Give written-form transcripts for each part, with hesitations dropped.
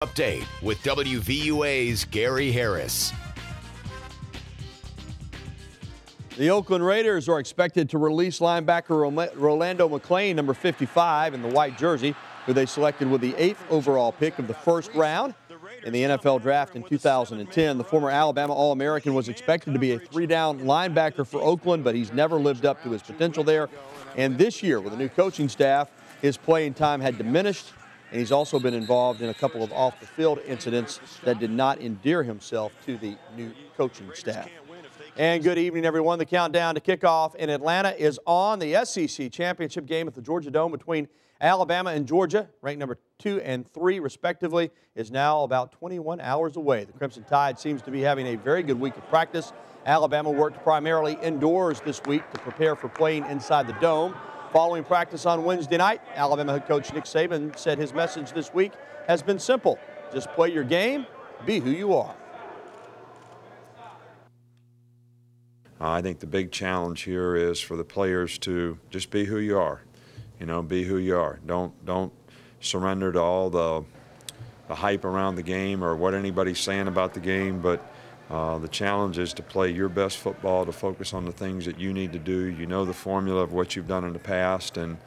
Update with WVUA's Gary Harris. The Oakland Raiders are expected to release linebacker Rolando McClain, number 55, in the white jersey, who they selected with the 8th overall pick of the first round in the NFL draft in 2010. The former Alabama All-American was expected to be a 3-down linebacker for Oakland, but he's never lived up to his potential there. And this year, with a new coaching staff, his playing time had diminished, and he's also been involved in a couple of off-the-field incidents that did not endear himself to the new coaching staff. And good evening, everyone. The countdown to kickoff in Atlanta is on. The SEC championship game at the Georgia Dome between Alabama and Georgia, ranked number 2 and 3 respectively, is now about 21 hours away. The Crimson Tide seems to be having a very good week of practice. Alabama worked primarily indoors this week to prepare for playing inside the Dome. Following practice on Wednesday night, Alabama head coach Nick Saban said his message this week has been simple. Just play your game, be who you are. I think the big challenge here is for the players to just be who you are. You know, be who you are. Don't surrender to all the hype around the game or what anybody's saying about the game, but the challenge is to play your best football, to focus on the things that you need to do. You know the formula of what you've done in the past, and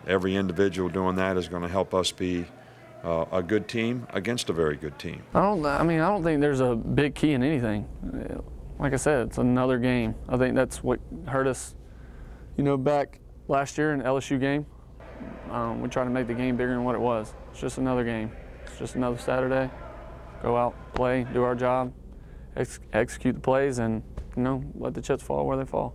every individual doing that is going to help us be a good team against a very good team. I don't think there's a big key in anything. Like I said, it's another game. I think that's what hurt us, back last year in the LSU game. We tried to make the game bigger than what it was. It's just another game. It's just another Saturday. Go out, play, do our job, execute the plays, and let the chips fall where they fall.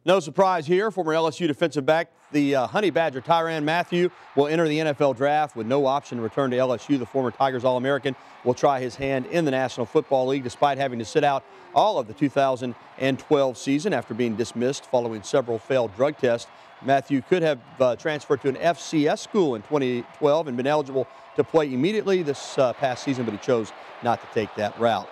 No surprise here, former LSU defensive back, the Honey Badger Tyrann Mathieu will enter the NFL draft with no option to return to LSU. The former Tigers All-American will try his hand in the National Football League despite having to sit out all of the 2012 season after being dismissed following several failed drug tests. Mathieu could have transferred to an FCS school in 2012 and been eligible to play immediately this past season, but he chose not to take that route.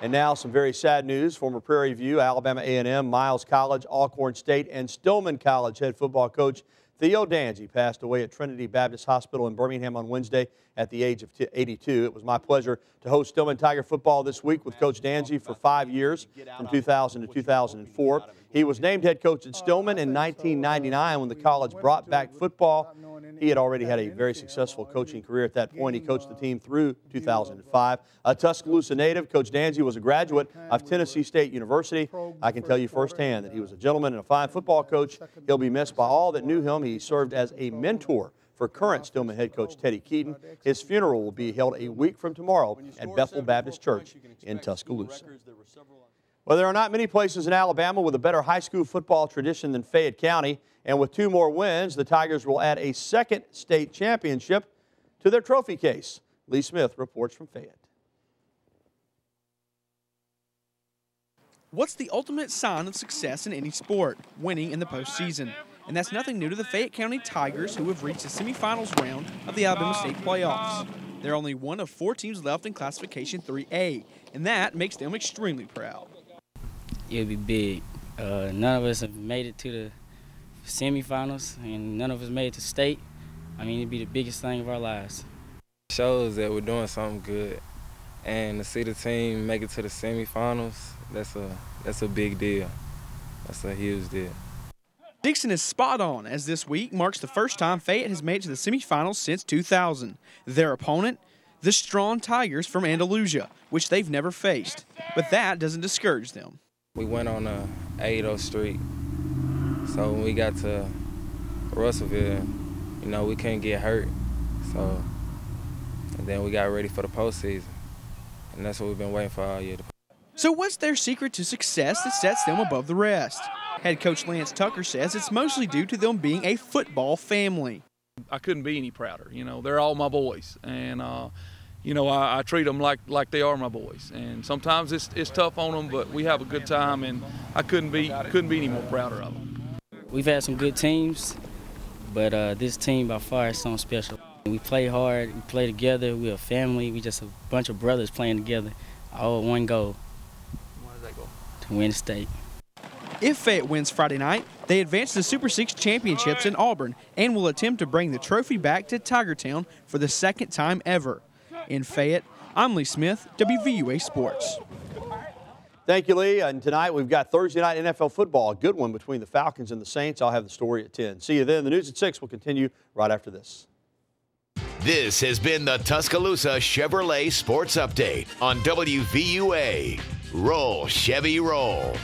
And now some very sad news. Former Prairie View, Alabama A&M, Miles College, Alcorn State, and Stillman College head football coach Theo Danzy passed away at Trinity Baptist Hospital in Birmingham on Wednesday at the age of 82. It was my pleasure to host Stillman Tiger football this week with Coach Danzy for 5 years, from 2000 to 2004. He was named head coach at Stillman in 1999 when the college brought back football. He had already had a very successful coaching career at that point. He coached the team through 2005. A Tuscaloosa native, Coach Danzy was a graduate of Tennessee State University. I can tell you firsthand that he was a gentleman and a fine football coach. He'll be missed by all that knew him. He served as a mentor for current Stillman head coach Teddy Keaton. His funeral will be held a week from tomorrow at Bethel Baptist Church in Tuscaloosa. Well, there are not many places in Alabama with a better high school football tradition than Fayette County, and with 2 more wins, the Tigers will add a 2nd state championship to their trophy case. Lee Smith reports from Fayette. What's the ultimate sign of success in any sport? Winning in the postseason. And that's nothing new to the Fayette County Tigers, who have reached the semifinals round of the Alabama State playoffs. They're only one of 4 teams left in Classification 3A, and that makes them extremely proud. It'll be big. None of us have made it to the semifinals, and none of us made it to state. It'd be the biggest thing of our lives. It shows that we're doing something good, and to see the team make it to the semifinals, that's a big deal. That's a huge deal. Dixon is spot on, as this week marks the first time Fayette has made it to the semifinals since 2000. Their opponent, the strong Tigers from Andalusia, which they've never faced. But that doesn't discourage them. We went on a 8-0 streak, so when we got to Russellville, we couldn't get hurt. And then we got ready for the postseason, and that's what we've been waiting for all year. So what's their secret to success that sets them above the rest? Head coach Lance Tucker says it's mostly due to them being a football family. I couldn't be any prouder. They're all my boys, and I treat them like they are my boys. And sometimes it's tough on them, but we have a good time, and I couldn't be any more prouder of them. We've had some good teams, but this team by far is something special. We play hard, we play together, we're a family, we just a bunch of brothers playing together, all with one goal. What does that goal? To win the state. If Fayette wins Friday night, They advanced to the Super 6 championships in Auburn and will attempt to bring the trophy back to Tigertown for the second time ever. In Fayette, I'm Lee Smith, WVUA Sports. Thank you, Lee. And tonight we've got Thursday night NFL football, a good one between the Falcons and the Saints. I'll have the story at 10. See you then. The news at 6 will continue right after this. This has been the Tuscaloosa Chevrolet Sports Update on WVUA. Roll, Chevy, roll.